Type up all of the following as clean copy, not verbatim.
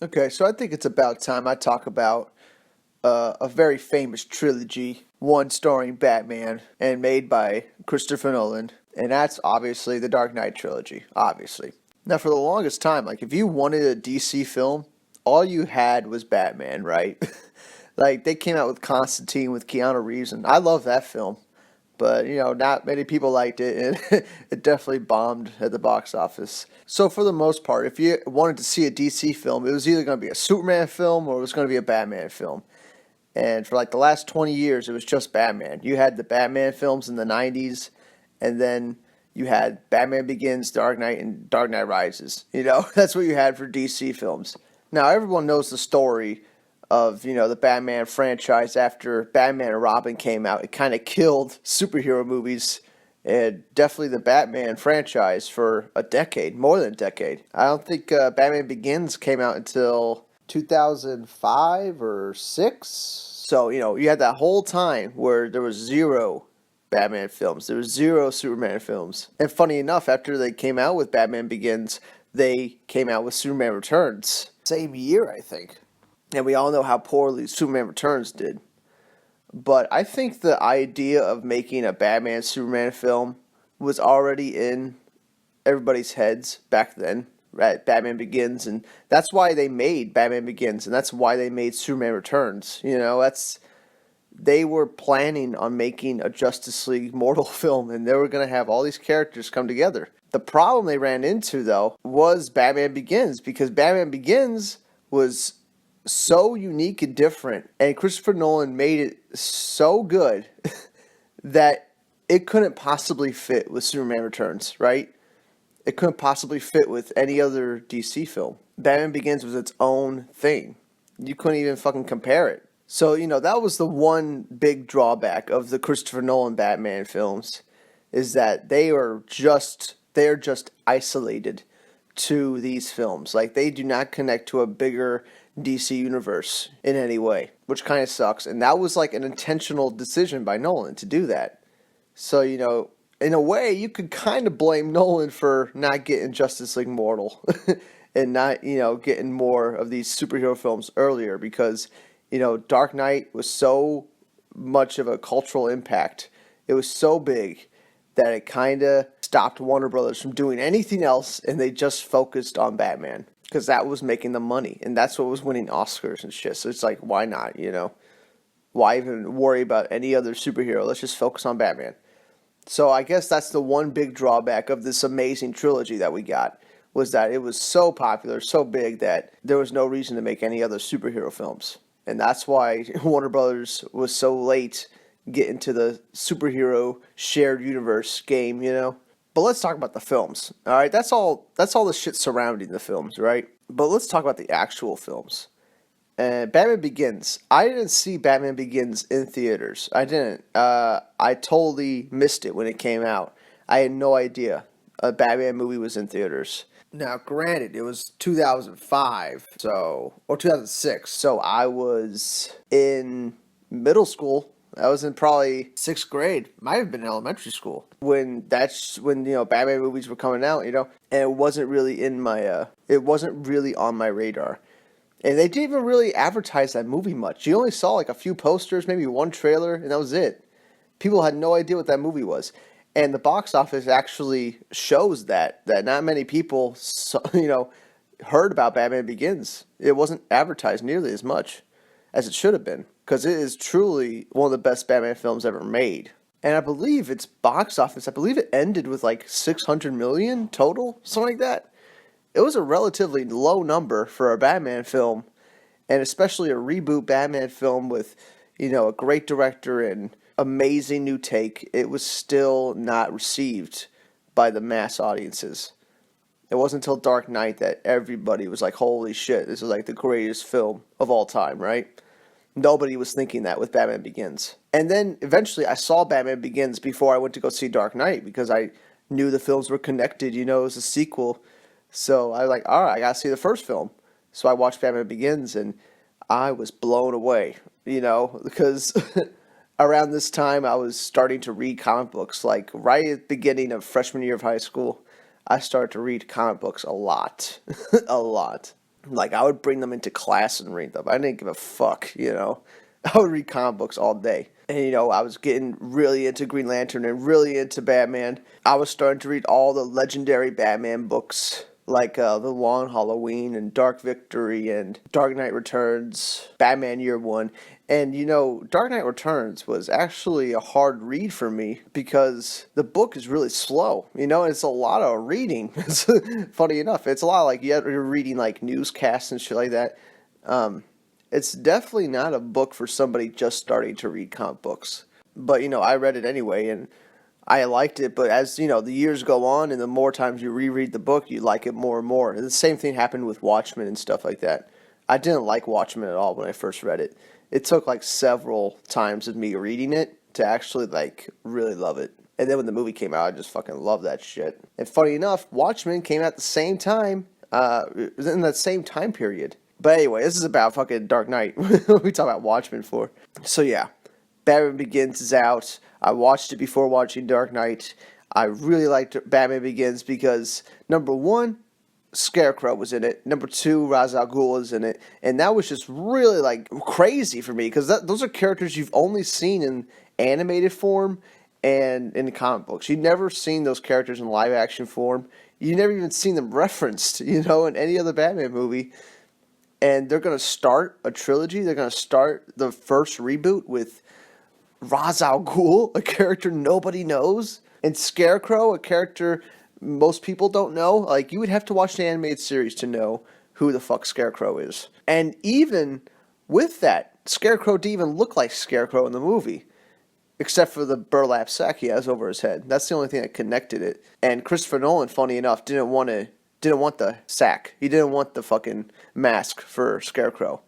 Okay, so I think it's about time I talk about a very famous trilogy, one starring Batman and made by Christopher Nolan, and that's obviously the Dark Knight trilogy, obviously. Now, for the longest time, like if you wanted a DC film, all you had was Batman, right? Like they came out with Constantine with Keanu Reeves, and I love that film. But not many people liked it, and it definitely bombed at the box office. So for the most part, if you wanted to see a DC film, it was either going to be a Superman film or it was going to be a Batman film. And for like the last 20 years, it was just Batman. You had the Batman films in the 90s, and then you had Batman Begins, Dark Knight, and Dark Knight Rises. That's what you had for DC films. Now, everyone knows the story of, the Batman franchise after Batman and Robin came out. It kind of killed superhero movies and definitely the Batman franchise for a decade, more than a decade. I don't think Batman Begins came out until 2005 or 6. So, you had that whole time where there was zero Batman films. There was zero Superman films. And funny enough, after they came out with Batman Begins, they came out with Superman Returns. Same year, I think. And we all know how poorly Superman Returns did. But I think the idea of making a Batman Superman film was already in everybody's heads back then, right? Batman Begins, and that's why they made Batman Begins, and that's why they made Superman Returns. They were planning on making a Justice League Mortal film, and they were going to have all these characters come together. The problem they ran into, though, was Batman Begins, because Batman Begins was so unique and different, and Christopher Nolan made it so good that it couldn't possibly fit with Superman Returns, right? It couldn't possibly fit with any other DC film. Batman Begins was its own thing. You couldn't even fucking compare it. So, that was the one big drawback of the Christopher Nolan Batman films, is that they're just isolated to these films. Like, they do not connect to a bigger DC universe in any way, which kind of sucks. And that was like an intentional decision by Nolan to do that. So, in a way, you could kind of blame Nolan for not getting Justice League Mortal and not, getting more of these superhero films earlier, because, Dark Knight was so much of a cultural impact. It was so big that it kind of stopped Warner Brothers from doing anything else, and they just focused on Batman because that was making them money, and that's what was winning Oscars and shit. So it's like, why not, Why even worry about any other superhero? Let's just focus on Batman. So I guess that's the one big drawback of this amazing trilogy that we got, was that it was so popular, so big, that there was no reason to make any other superhero films. And that's why Warner Brothers was so late getting to the superhero shared universe game, But let's talk about the films. All right, that's all the shit surrounding the films, right? But let's talk about the actual films. Batman Begins. I didn't see Batman Begins in theaters. I didn't. I totally missed it when it came out. I had no idea a Batman movie was in theaters. Now, granted, it was 2005, or 2006, so I was in middle school. I was in probably 6th grade. Might have been in elementary school when Batman movies were coming out, and it wasn't really it wasn't really on my radar. And they didn't even really advertise that movie much. You only saw like a few posters, maybe one trailer, and that was it. People had no idea what that movie was. And the box office actually shows that not many people heard about Batman Begins. It wasn't advertised nearly as much as it should have been, because it is truly one of the best Batman films ever made. And I believe its box office, it ended with like 600 million total, something like that. It was a relatively low number for a Batman film, and especially a reboot Batman film with, a great director and amazing new take. It was still not received by the mass audiences. It wasn't until Dark Knight that everybody was like, holy shit, this is like the greatest film of all time, right? Nobody was thinking that with Batman Begins. And then eventually I saw Batman Begins before I went to go see Dark Knight, because I knew the films were connected, it was a sequel. So I was like, all right, I gotta see the first film. So I watched Batman Begins, and I was blown away, because around this time I was starting to read comic books. Like right at the beginning of freshman year of high school, I started to read comic books a lot. A lot. Like, I would bring them into class and read them. I didn't give a fuck, you know. I would read comic books all day. And, you know, I was getting really into Green Lantern and really into Batman. I was starting to read all the legendary Batman books, like The Long Halloween and Dark Victory and Dark Knight Returns, Batman Year One. And, you know, Dark Knight Returns was actually a hard read for me because the book is really slow, you know, and it's a lot of reading. It's, funny enough, it's a lot like you're reading like newscasts and shit like that. It's definitely not a book for somebody just starting to read comic books. But, you know, I read it anyway, and I liked it. But as, you know, the years go on and the more times you reread the book, you like it more and more. And the same thing happened with Watchmen and stuff like that. I didn't like Watchmen at all when I first read it. It took like several times of me reading it to actually like really love it. And then when the movie came out, I just fucking loved that shit. And funny enough, Watchmen came out at the same time, in that same time period. But anyway, this is about fucking Dark Knight. We talk about Watchmen for. So yeah, Batman Begins is out. I watched it before watching Dark Knight. I really liked Batman Begins because, number one, Scarecrow was in it. Number two, Ra's al Ghul was in it. And that was just really, like, crazy for me because those are characters you've only seen in animated form and in comic books. You've never seen those characters in live action form. You've never even seen them referenced, you know, in any other Batman movie. And they're going to start a trilogy. They're going to start the first reboot with Ra's al Ghul, a character nobody knows, and Scarecrow, a character most people don't know. Like, you would have to watch the animated series to know who the fuck Scarecrow is. And even with that, Scarecrow didn't even look like Scarecrow in the movie, except for the burlap sack he has over his head. That's the only thing that connected it. And Christopher Nolan, funny enough, didn't want the sack. He didn't want the fucking mask for Scarecrow.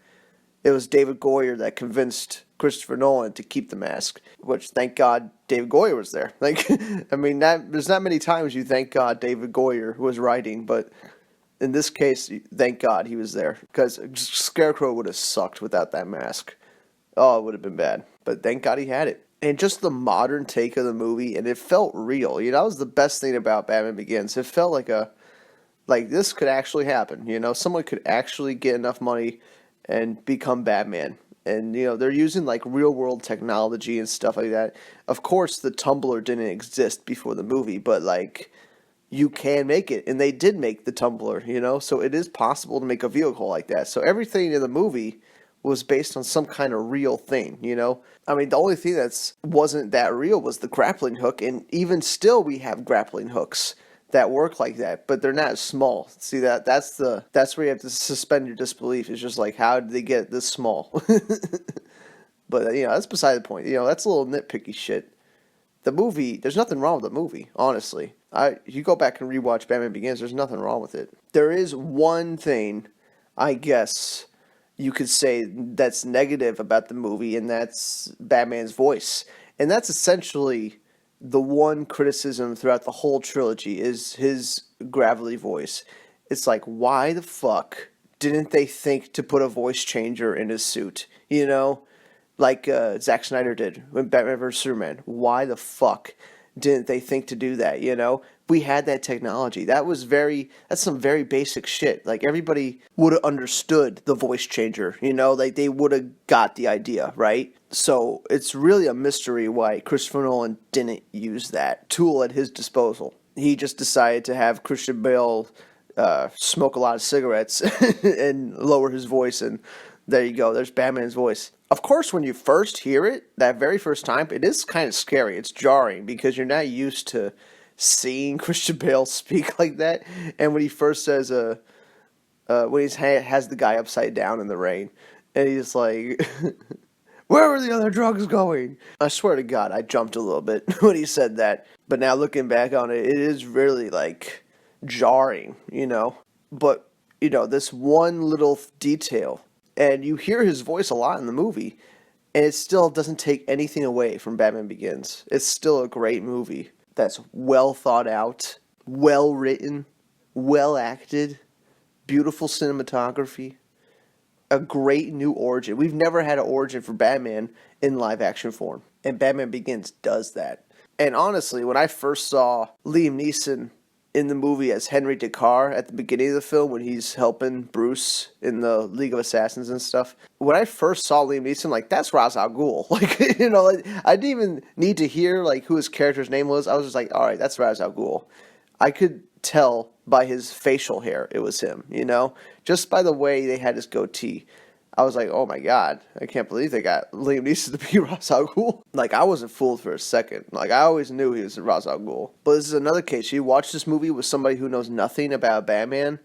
It was David Goyer that convinced Christopher Nolan to keep the mask, which, thank God, David Goyer was there. Like, I mean, there's not many times you thank God David Goyer was writing, but in this case, thank God he was there, because Scarecrow would have sucked without that mask. Oh, it would have been bad, but thank God he had it. And just the modern take of the movie, and it felt real. You know, that was the best thing about Batman Begins. It felt like this could actually happen. You know, someone could actually get enough money and become Batman. And, you know, they're using, like, real-world technology and stuff like that. Of course, the Tumbler didn't exist before the movie, but, like, you can make it. And they did make the Tumbler, you know? So it is possible to make a vehicle like that. So everything in the movie was based on some kind of real thing, you know? I mean, the only thing that wasn't that real was the grappling hook. And even still, we have grappling hooks that work like that, but they're not small. See, that's where you have to suspend your disbelief. It's just like, how did they get this small? But, you know, that's beside the point. You know, that's a little nitpicky shit. The movie, there's nothing wrong with the movie, honestly. You go back and rewatch Batman Begins, there's nothing wrong with it. There is one thing, I guess, you could say that's negative about the movie, and that's Batman's voice. And that's essentially the one criticism throughout the whole trilogy is his gravelly voice. It's like, why the fuck didn't they think to put a voice changer in his suit? You know? Like Zack Snyder did when Batman vs. Superman. Why the fuck didn't they think to do that, you know? We had that technology. That's some very basic shit. Like, everybody would have understood the voice changer, you know? Like, they would have got the idea, right? So, it's really a mystery why Christopher Nolan didn't use that tool at his disposal. He just decided to have Christian Bale smoke a lot of cigarettes and lower his voice, and there you go. There's Batman's voice. Of course, when you first hear it, that very first time, it is kind of scary. It's jarring because you're not used to seeing Christian Bale speak like that. And when he first says, when he has the guy upside down in the rain, and he's like, where are the other drugs going? I swear to God, I jumped a little bit when he said that. But now looking back on it, it is really, like, jarring, you know. But, you know, this one little detail, and you hear his voice a lot in the movie, and it still doesn't take anything away from Batman Begins. It's still a great movie that's well thought out, well written, well acted, beautiful cinematography, a great new origin. We've never had an origin for Batman in live action form, and Batman Begins does that. And honestly, when I first saw Liam Neeson in the movie as Henry Descartes at the beginning of the film when he's helping Bruce in the League of Assassins and stuff. When I first saw Liam Neeson, like, that's Ra's al Ghul. Like, like, I didn't even need to hear, like, who his character's name was. I was just like, all right, that's Ra's al Ghul. I could tell by his facial hair it was him, just by the way they had his goatee. I was like, oh my god, I can't believe they got Liam Neeson to be Ra's al Ghul. Like, I wasn't fooled for a second. Like, I always knew he was Ra's al Ghul. But this is another case. You watch this movie with somebody who knows nothing about Batman,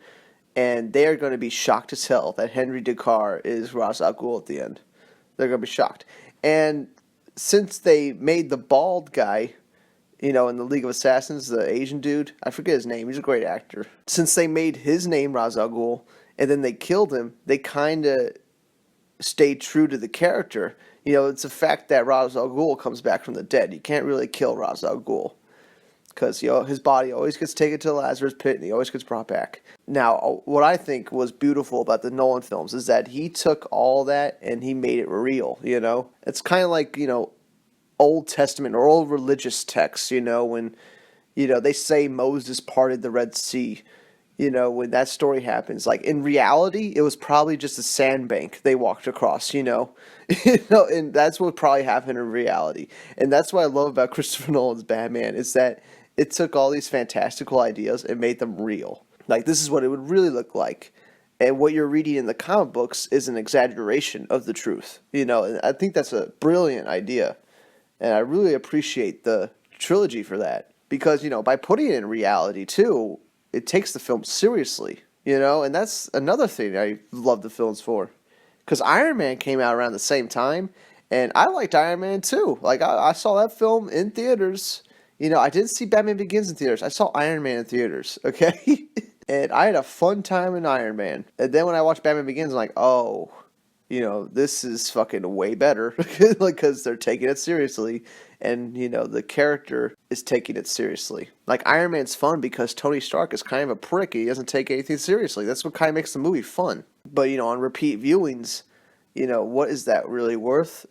and they are going to be shocked as hell that Henry Descartes is Ra's al Ghul at the end. They're going to be shocked. And since they made the bald guy, in the League of Assassins, the Asian dude, I forget his name, he's a great actor. Since they made his name Ra's al Ghul, and then they killed him, they kind of stayed true to the character. It's a fact that Ra's al Ghul comes back from the dead. You can't really kill Ra's al Ghul because his body always gets taken to the Lazarus pit and he always gets brought back. Now, what I think was beautiful about the Nolan films is that he took all that and he made it real. It's kind of like Old Testament or old religious texts. When they say Moses parted the Red Sea. When that story happens, like in reality, it was probably just a sandbank they walked across, and that's what probably happened in reality. And that's what I love about Christopher Nolan's Batman is that it took all these fantastical ideas and made them real. Like, this is what it would really look like. And what you're reading in the comic books is an exaggeration of the truth, and I think that's a brilliant idea. And I really appreciate the trilogy for that because, by putting it in reality too, it takes the film seriously, and that's another thing I love the films for. Because Iron Man came out around the same time, and I liked Iron Man too. Like, I saw that film in theaters. I didn't see Batman Begins in theaters. I saw Iron Man in theaters, okay? And I had a fun time in Iron Man. And then when I watched Batman Begins, I'm like, oh, this is fucking way better. Like, because they're taking it seriously. And, the character is taking it seriously. Like, Iron Man's fun because Tony Stark is kind of a prick. He doesn't take anything seriously. That's what kind of makes the movie fun. But, on repeat viewings, what is that really worth?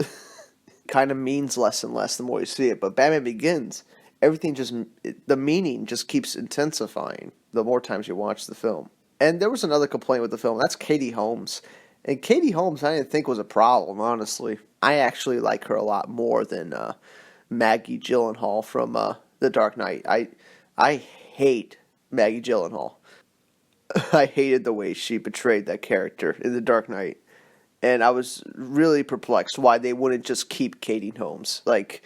Kind of means less and less the more you see it. But Batman Begins, the meaning just keeps intensifying the more times you watch the film. And there was another complaint with the film. That's Katie Holmes. And Katie Holmes, I didn't think was a problem, honestly. I actually like her a lot more than Maggie Gyllenhaal from The Dark Knight. I hate Maggie Gyllenhaal. I hated the way she portrayed that character in The Dark Knight. And I was really perplexed why they wouldn't just keep Katie Holmes. Like,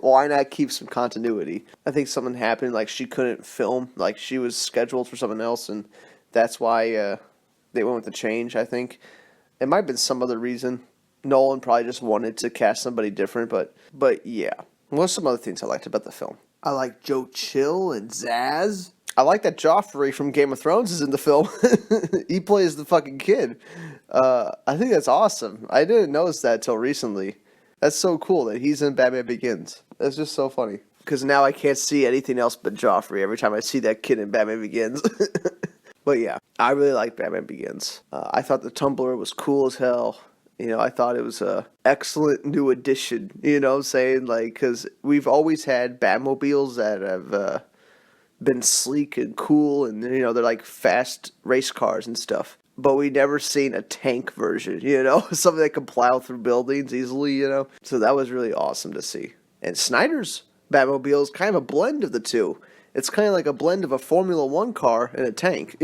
why not keep some continuity? I think something happened, like she couldn't film. Like, she was scheduled for something else, and that's why they went with the change, I think. It might have been some other reason. Nolan probably just wanted to cast somebody different, but yeah. What's some other things I liked about the film? I like Joe Chill and Zaz. I like that Joffrey from Game of Thrones is in the film. He plays the fucking kid. I think that's awesome. I didn't notice that till recently. That's so cool that he's in Batman Begins. That's just so funny. Because now I can't see anything else but Joffrey every time I see that kid in Batman Begins. But yeah, I really like Batman Begins. I thought the Tumblr was cool as hell. I thought it was a excellent new addition, what I'm saying? Like, because we've always had Batmobiles that have been sleek and cool, and, they're like fast race cars and stuff. But we never seen a tank version, something that can plow through buildings easily, So that was really awesome to see. And Snyder's Batmobile is kind of a blend of the two. It's kind of like a blend of a Formula One car and a tank,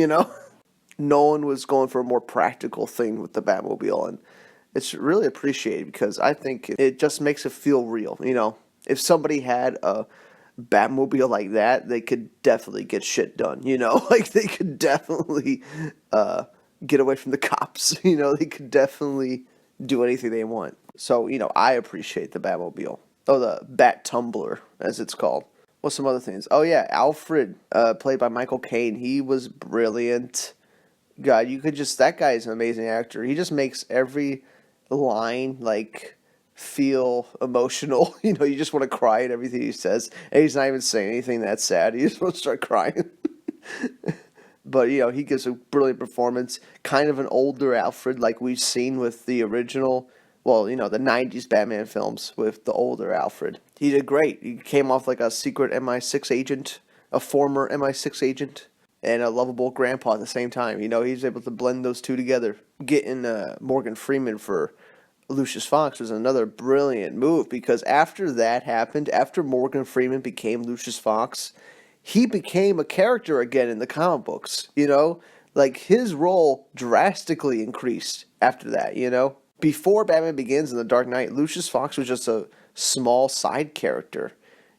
Nolan was going for a more practical thing with the Batmobile, and it's really appreciated because I think it just makes it feel real. If somebody had a Batmobile like that, they could definitely get shit done. Like they could definitely get away from the cops. They could definitely do anything they want. So I appreciate the Batmobile. Oh, the Bat Tumbler, as it's called. What's some other things? Oh yeah, Alfred, played by Michael Caine. He was brilliant. God, that guy is an amazing actor. He just makes every line feel emotional. You just want to cry at everything he says, and he's not even saying anything that sad. You just want to start crying. But he gives a brilliant performance. Kind of an older Alfred, like we've seen with the original. Well, the 90s Batman films with the older Alfred. He did great. He came off like a secret MI6 agent a former MI6 agent and a lovable grandpa at the same time. He's able to blend those two together. Getting Morgan Freeman for Lucius Fox was another brilliant move, because after that happened, after Morgan Freeman became Lucius Fox, he became a character again in the comic books. Like his role drastically increased after that. Before Batman Begins and The Dark Knight, Lucius Fox was just a small side character,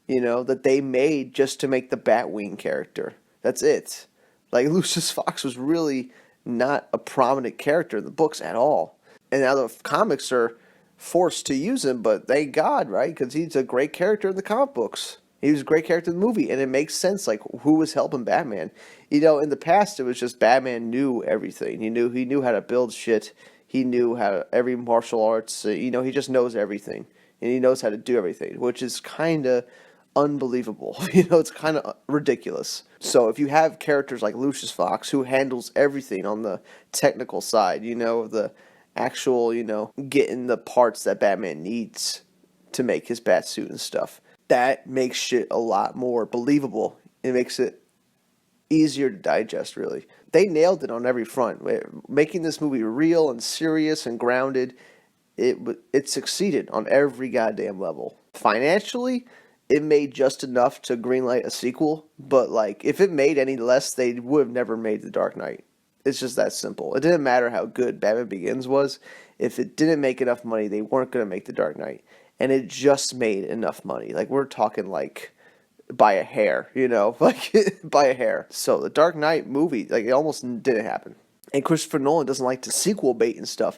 that they made just to make the Batwing character. That's it. Like, Lucius Fox was really not a prominent character in the books at all. And now the comics are forced to use him, but thank God, right? Because he's a great character in the comic books. He was a great character in the movie, and it makes sense, like, who was helping Batman. In the past, it was just Batman knew everything. He knew how to build shit. He knew how every martial arts, he just knows everything. And he knows how to do everything, which is kind of unbelievable. It's kind of ridiculous. So if you have characters like Lucius Fox, who handles everything on the technical side, the actual, getting the parts that Batman needs to make his Batsuit and stuff, that makes shit a lot more believable. It makes it easier to digest, really. They nailed it on every front. Making this movie real and serious and grounded, it succeeded on every goddamn level. Financially, it made just enough to greenlight a sequel, but like if it made any less, they would have never made The Dark Knight. It's just that simple. It didn't matter how good Batman Begins was. If it didn't make enough money, they weren't going to make The Dark Knight. And it just made enough money. Like, we're talking like by a hair, like by a hair. So The Dark Knight movie, like, it almost didn't happen. And Christopher Nolan doesn't like to sequel bait and stuff.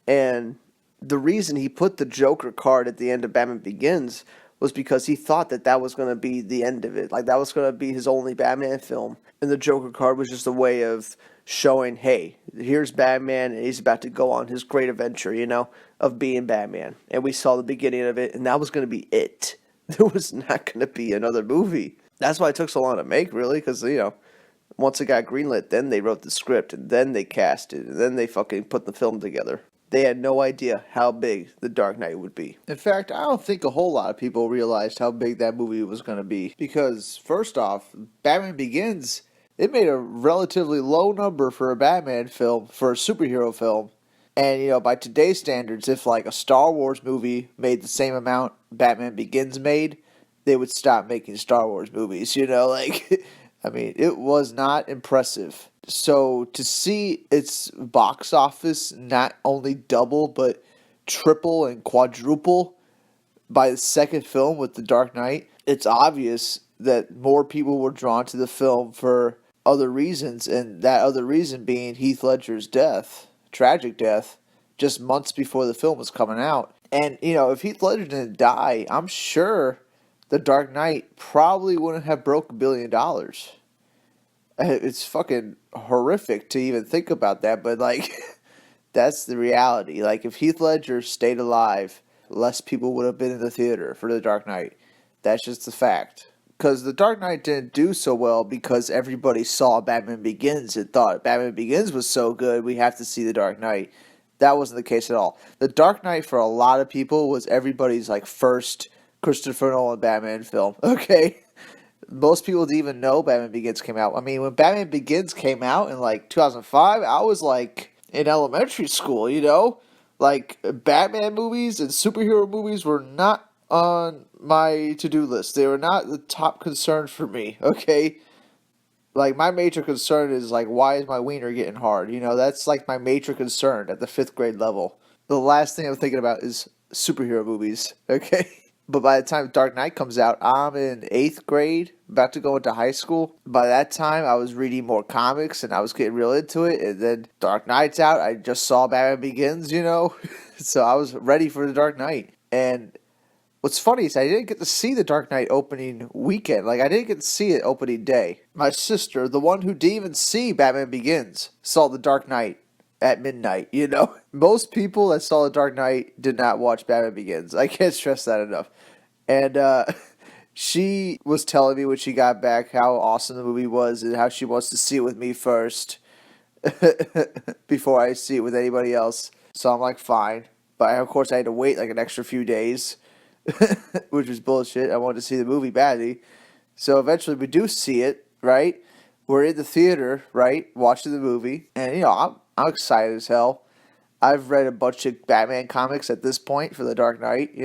And the reason he put the Joker card at the end of Batman Begins was because he thought that was going to be the end of it. Like, that was going to be his only Batman film. And the Joker card was just a way of showing, hey, here's Batman, and he's about to go on his great adventure, of being Batman. And we saw the beginning of it, and that was going to be it. There was not going to be another movie. That's why it took so long to make, really, because, once it got greenlit, then they wrote the script, and then they cast it, and then they fucking put the film together. They had no idea how big The Dark Knight would be. In fact, I don't think a whole lot of people realized how big that movie was going to be. Because, first off, Batman Begins, it made a relatively low number for a Batman film, for a superhero film. And, by today's standards, if like a Star Wars movie made the same amount Batman Begins made, they would stop making Star Wars movies, I mean, it was not impressive. So to see its box office not only double, but triple and quadruple by the second film with The Dark Knight, it's obvious that more people were drawn to the film for other reasons, and that other reason being Heath Ledger's death, tragic death, just months before the film was coming out. And, if Heath Ledger didn't die, I'm sure The Dark Knight probably wouldn't have broke $1 billion. It's fucking horrific to even think about that, but like, that's the reality. Like, if Heath Ledger stayed alive, less people would have been in the theater for The Dark Knight. That's just the fact. Because The Dark Knight didn't do so well because everybody saw Batman Begins and thought Batman Begins was so good, we have to see The Dark Knight. That wasn't the case at all. The Dark Knight, for a lot of people, was everybody's like first Christopher Nolan Batman film. Okay? Most people didn't even know Batman Begins came out. I mean, when Batman Begins came out in like 2005, I was like in elementary school, Like, Batman movies and superhero movies were not on my to-do list. They were not the top concern for me, okay? Like, my major concern is, like, why is my wiener getting hard? That's, like, my major concern at the 5th grade level. The last thing I'm thinking about is superhero movies, okay? But by the time Dark Knight comes out, I'm in 8th grade, about to go into high school. By that time, I was reading more comics, and I was getting real into it. And then Dark Knight's out. I just saw Batman Begins, So I was ready for The Dark Knight. And what's funny is I didn't get to see The Dark Knight opening weekend. Like, I didn't get to see it opening day. My sister, the one who didn't even see Batman Begins, saw The Dark Knight at midnight, Most people that saw The Dark Knight did not watch Batman Begins. I can't stress that enough. And she was telling me when she got back how awesome the movie was and how she wants to see it with me first before I see it with anybody else. So I'm like, fine. But of course I had to wait like an extra few days, which was bullshit. I wanted to see the movie badly. So eventually we do see it, right? We're in the theater, right, watching the movie, and I'm excited as hell. I've read a bunch of Batman comics at this point for The Dark Knight,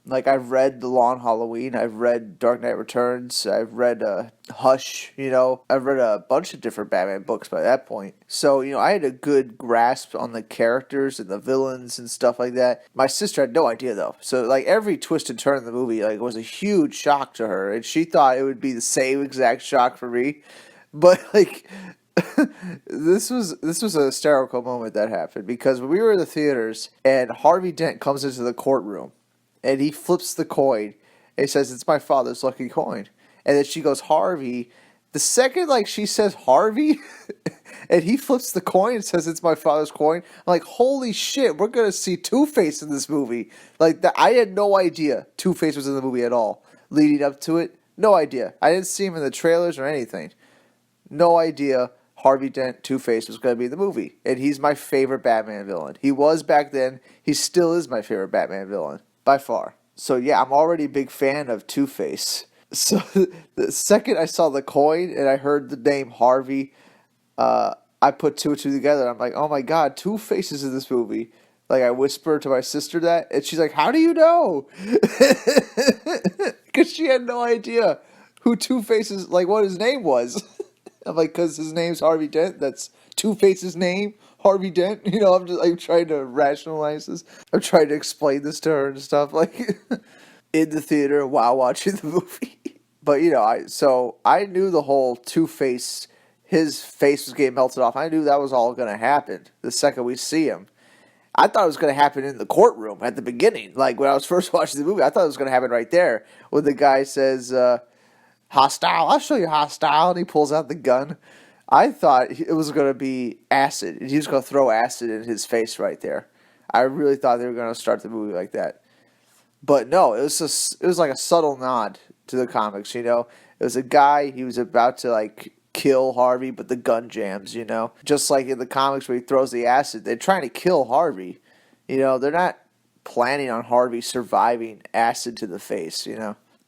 Like, I've read The Long Halloween, I've read Dark Knight Returns, I've read Hush, I've read a bunch of different Batman books by that point. So, I had a good grasp on the characters and the villains and stuff like that. My sister had no idea, though. So, like, every twist and turn in the movie, like, was a huge shock to her, and she thought it would be the same exact shock for me. But, like... this was a hysterical moment that happened because when we were in the theaters and Harvey Dent comes into the courtroom and he flips the coin and he says, "It's my father's lucky coin." And then she goes, "Harvey." The second she says Harvey and he flips the coin and says, "It's my father's coin," I'm like, holy shit, we're gonna see Two-Face in this movie. Like that, I had no idea Two-Face was in the movie at all. Leading up to it, no idea. I didn't see him in the trailers or anything. No idea Harvey Dent, Two-Face, was going to be in the movie. And he's my favorite Batman villain. He was back then. He still is my favorite Batman villain. By far. So yeah, I'm already a big fan of Two-Face. So the second I saw the coin and I heard the name Harvey, I put two and two together. I'm like, oh my god, Two-Face is in this movie. Like, I whispered to my sister that, and she's like, how do you know? Because she had no idea who Two-Face is, like, what his name was. I'm like, because his name's Harvey Dent. That's Two-Face's name, Harvey Dent. I'm trying to rationalize this. I'm trying to explain this to her and stuff, like, in the theater while watching the movie. But, I knew the whole Two-Face, his face was getting melted off. I knew that was all going to happen the second we see him. I thought it was going to happen in the courtroom at the beginning. Like, when I was first watching the movie, I thought it was going to happen right there. When the guy says, hostile, I'll show you hostile, and he pulls out the gun. I thought it was going to be acid, and he was going to throw acid in his face right there. I really thought they were going to start the movie like that. But no, it was like a subtle nod to the comics, It was a guy, he was about to, kill Harvey, but the gun jams, Just like in the comics where he throws the acid, they're trying to kill Harvey. They're not planning on Harvey surviving acid to the face,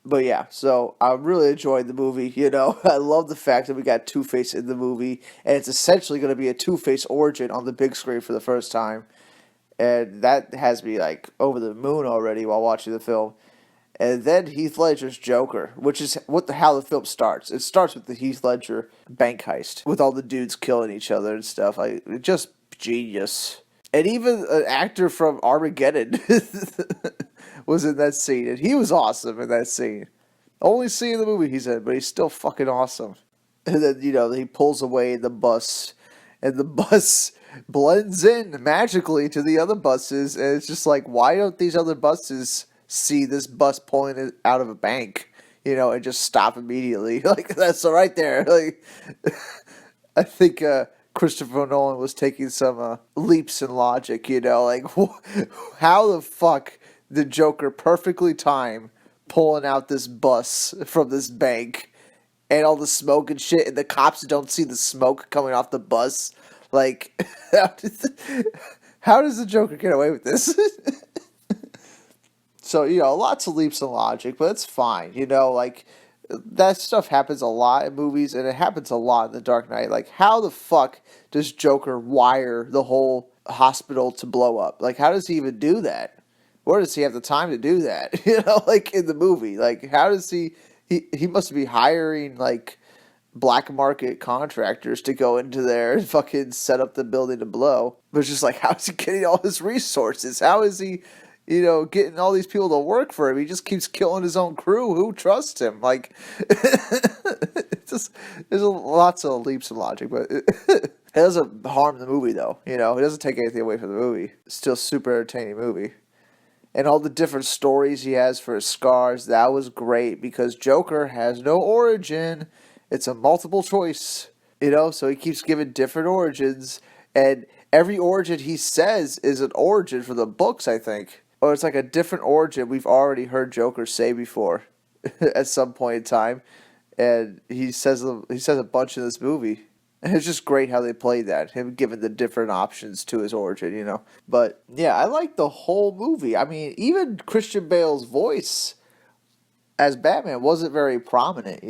But yeah, so I really enjoyed the movie, I love the fact that we got Two-Face in the movie, and it's essentially going to be a Two-Face origin on the big screen for the first time. And that has me, over the moon already while watching the film. And then Heath Ledger's Joker, which is how the film starts. It starts with the Heath Ledger bank heist, with all the dudes killing each other and stuff. Just genius. And even an actor from Armageddon was in that scene, and he was awesome in that scene. Only scene in the movie he's in, but he's still fucking awesome. And then, he pulls away the bus, and the bus blends in magically to the other buses, and it's just like, why don't these other buses see this bus pulling it out of a bank, and just stop immediately? That's right there. I think Christopher Nolan was taking some leaps in logic, how the fuck did Joker perfectly time pulling out this bus from this bank and all the smoke and shit, and the cops don't see the smoke coming off the bus? How does the Joker get away with this? So, lots of leaps in logic, but it's fine, that stuff happens a lot in movies, and it happens a lot in The Dark Knight. How the fuck does Joker wire the whole hospital to blow up? How does he even do that? Where does he have the time to do that? In the movie. How does he must be hiring, black market contractors to go into there and fucking set up the building to blow. But it's just how is he getting all his resources? How is he, getting all these people to work for him? He just keeps killing his own crew. Who trusts him? There's lots of leaps in logic, but it doesn't harm the movie, though. It doesn't take anything away from the movie. It's still a super entertaining movie. And all the different stories he has for his scars, that was great, because Joker has no origin. It's a multiple choice, so he keeps giving different origins, and every origin he says is an origin for the books, I think. Or it's a different origin we've already heard Joker say before at some point in time, and he says a bunch in this movie. And it's just great how they played that, him giving the different options to his origin, But, yeah, I like the whole movie. I mean, even Christian Bale's voice as Batman wasn't very prominent,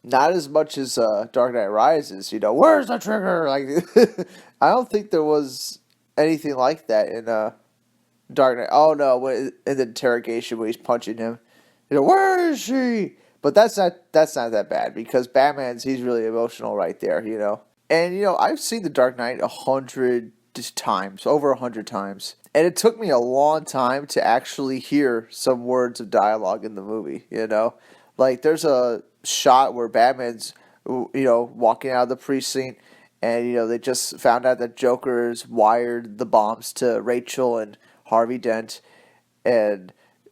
Not as much as Dark Knight Rises, Where's the trigger? Like, I don't think there was anything like that in Dark Knight. Oh no, in the interrogation where he's punching him, where is she? But that's not that bad because he's really emotional right there, And I've seen the Dark Knight 100 times, over 100 times, and it took me a long time to actually hear some words of dialogue in the movie. Like there's a shot where Batman's walking out of the precinct, and they just found out that Joker's wired the bombs to Rachel and Harvey Dent, and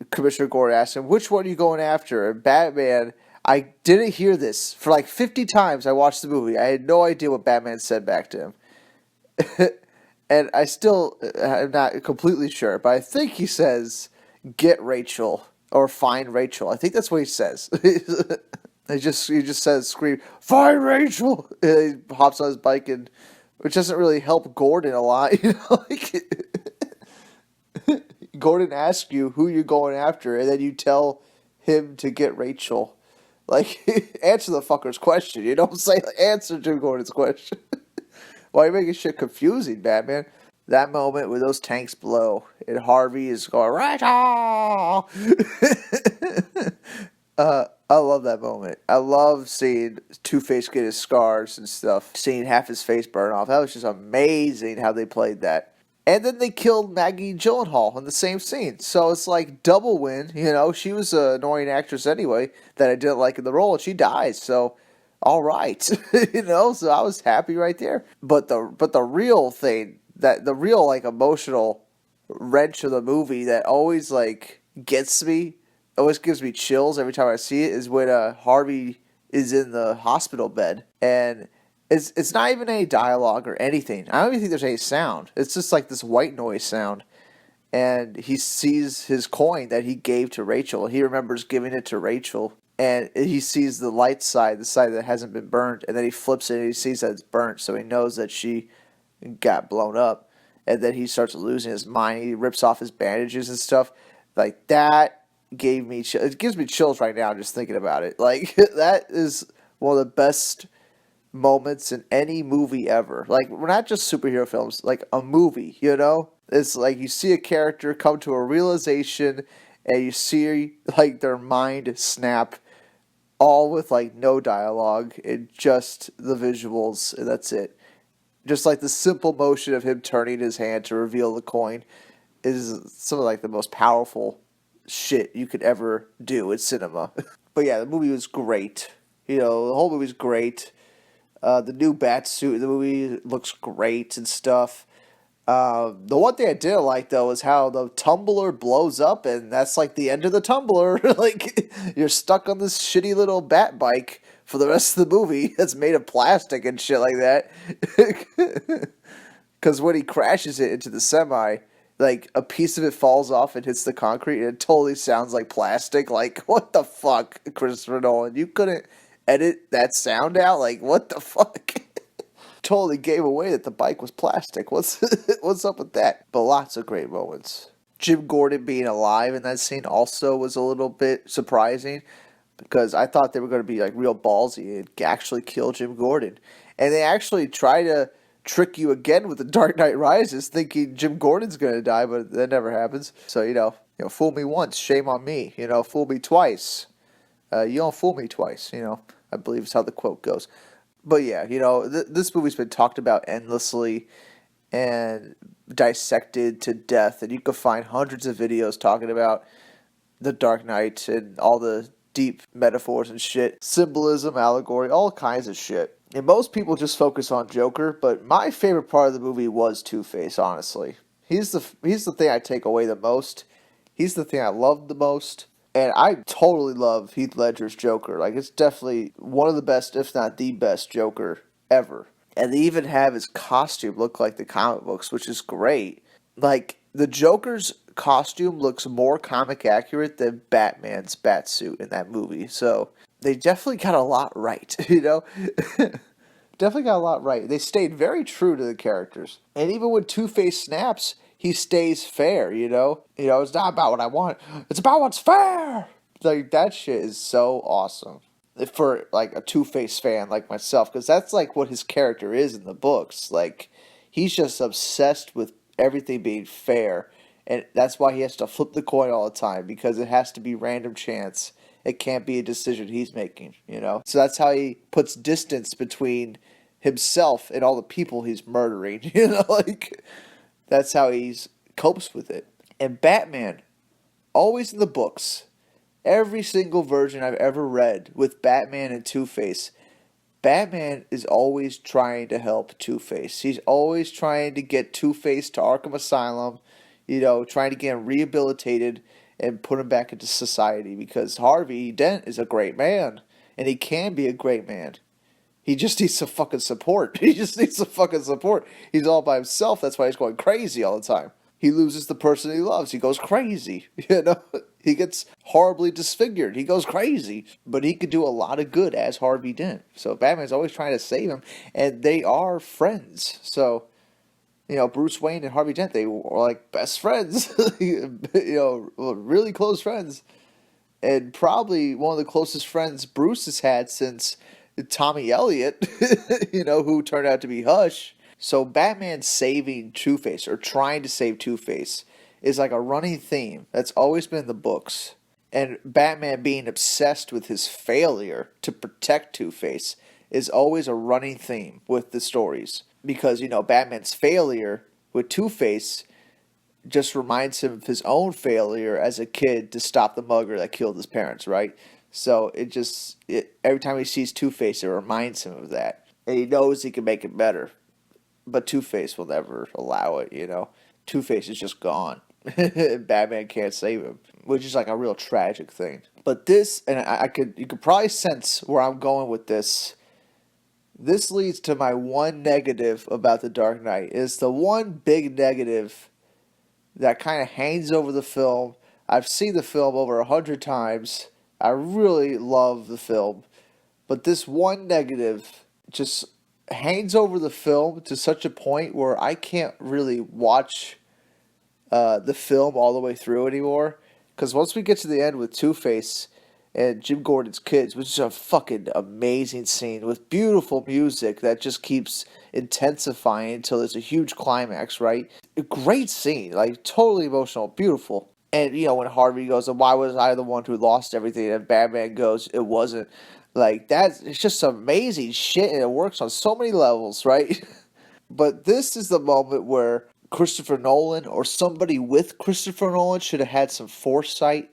Commissioner Gordon asked him, which one are you going after? And Batman, I didn't hear this. For like 50 times I watched the movie. I had no idea what Batman said back to him. And I still am not completely sure, but I think he says, get Rachel, or find Rachel. I think that's what he says. he just says, scream, find Rachel! And he hops on his bike, which doesn't really help Gordon a lot, Gordon asks you who you're going after, and then you tell him to get Rachel. Like, answer the fucker's question. You don't say, answer Jim Gordon's question. Why are you making shit confusing, Batman? That moment where those tanks blow, and Harvey is going, Rachel! I love that moment. I love seeing Two-Face get his scars and stuff. Seeing half his face burn off. That was just amazing how they played that. And then they killed Maggie Gyllenhaal in the same scene. So it's like double win, She was an annoying actress anyway that I didn't like in the role, and she dies. So, all right, So I was happy right there. But the real thing, the real like emotional wrench of the movie that always like gets me, always gives me chills every time I see it, is when Harvey is in the hospital bed and. It's not even any dialogue or anything. I don't even think there's any sound. It's just like this white noise sound. And he sees his coin that he gave to Rachel. He remembers giving it to Rachel. And he sees the light side, the side that hasn't been burned. And then he flips it and he sees that it's burnt. So he knows that she got blown up. And then he starts losing his mind. He rips off his bandages and stuff. Like, that gave me chills. It gives me chills right now just thinking about it. Like, that is one of the best moments in any movie ever. Like, we're not just superhero films, like a movie, It's like you see a character come to a realization and you see like their mind snap, all with like no dialogue and just the visuals, and that's it. Just like the simple motion of him turning his hand to reveal the coin is some of like the most powerful shit you could ever do in cinema. But yeah, the movie was great. The whole movie's great. The new Batsuit in the movie looks great and stuff. The one thing I didn't like, though, is how the tumbler blows up, and that's like the end of the tumbler. Like, you're stuck on this shitty little bat bike for the rest of the movie that's made of plastic and shit like that. Because when he crashes it into the semi, like, a piece of it falls off and hits the concrete, and it totally sounds like plastic. Like, what the fuck, Christopher Nolan? You couldn't edit that sound out? Like, what the fuck? Totally gave away that the bike was plastic. What's up with that? But lots of great moments. Jim Gordon being alive in that scene also was a little bit surprising, because I thought they were going to be like real ballsy and actually kill Jim Gordon. And they actually try to trick you again with The Dark Knight Rises, thinking Jim Gordon's going to die, but that never happens. So, fool me once, shame on me. Fool me twice. You don't fool me twice, I believe is how the quote goes. But yeah, this movie's been talked about endlessly and dissected to death. And you can find hundreds of videos talking about The Dark Knight and all the deep metaphors and shit. Symbolism, allegory, all kinds of shit. And most people just focus on Joker, but my favorite part of the movie was Two-Face, honestly. He's the thing I take away the most. He's the thing I love the most. And I totally love Heath Ledger's Joker. Like, it's definitely one of the best, if not the best Joker ever. And they even have his costume look like the comic books, which is great. Like, the Joker's costume looks more comic accurate than Batman's Batsuit in that movie. So, they definitely got a lot right, Definitely got a lot right. They stayed very true to the characters. And even when Two-Face snaps, he stays fair, It's not about what I want. It's about what's fair. Like, that shit is so awesome for like a Two-Face fan like myself, because that's like what his character is in the books. Like, he's just obsessed with everything being fair, and that's why he has to flip the coin all the time, because it has to be random chance. It can't be a decision he's making, you know. So that's how he puts distance between himself and all the people he's murdering. You know, like, that's how he's copes with it. And Batman, always in the books, every single version I've ever read with Batman and Two-Face, Batman is always trying to help Two-Face. He's always trying to get Two-Face to Arkham Asylum, you know, trying to get him rehabilitated and put him back into society, because Harvey Dent is a great man, and he can be a great man. He just needs some fucking support. He just needs some fucking support. He's all by himself. That's why he's going crazy all the time. He loses the person he loves. He goes crazy. You know, he gets horribly disfigured. He goes crazy. But he could do a lot of good as Harvey Dent. So Batman's always trying to save him. And they are friends. So, you know, Bruce Wayne and Harvey Dent, they were like best friends. You know, really close friends. And probably one of the closest friends Bruce has had since Tommy Elliott, you know, who turned out to be Hush. So Batman saving Two-Face, or trying to save Two-Face, is like a running theme that's always been in the books. And Batman being obsessed with his failure to protect Two-Face is always a running theme with the stories. Because, you know, Batman's failure with Two-Face just reminds him of his own failure as a kid to stop the mugger that killed his parents, right? So every time he sees Two-Face, it reminds him of that. And he knows he can make it better. But Two-Face will never allow it, you know. Two-Face is just gone. Batman can't save him, which is like a real tragic thing. But this, and you could probably sense where I'm going with this. This leads to my one negative about The Dark Knight. It's the one big negative that kind of hangs over the film. I've seen the film over 100 times. I really love the film. But this one negative just hangs over the film to such a point where I can't really watch the film all the way through anymore. Because once we get to the end with Two-Face and Jim Gordon's kids, which is a fucking amazing scene with beautiful music that just keeps intensifying until there's a huge climax, right? A great scene, like totally emotional, beautiful. And, you know, when Harvey goes, why was I the one who lost everything? And Batman goes, it wasn't. Like, it's just amazing shit, and it works on so many levels, right? But this is the moment where Christopher Nolan, or somebody with Christopher Nolan, should have had some foresight,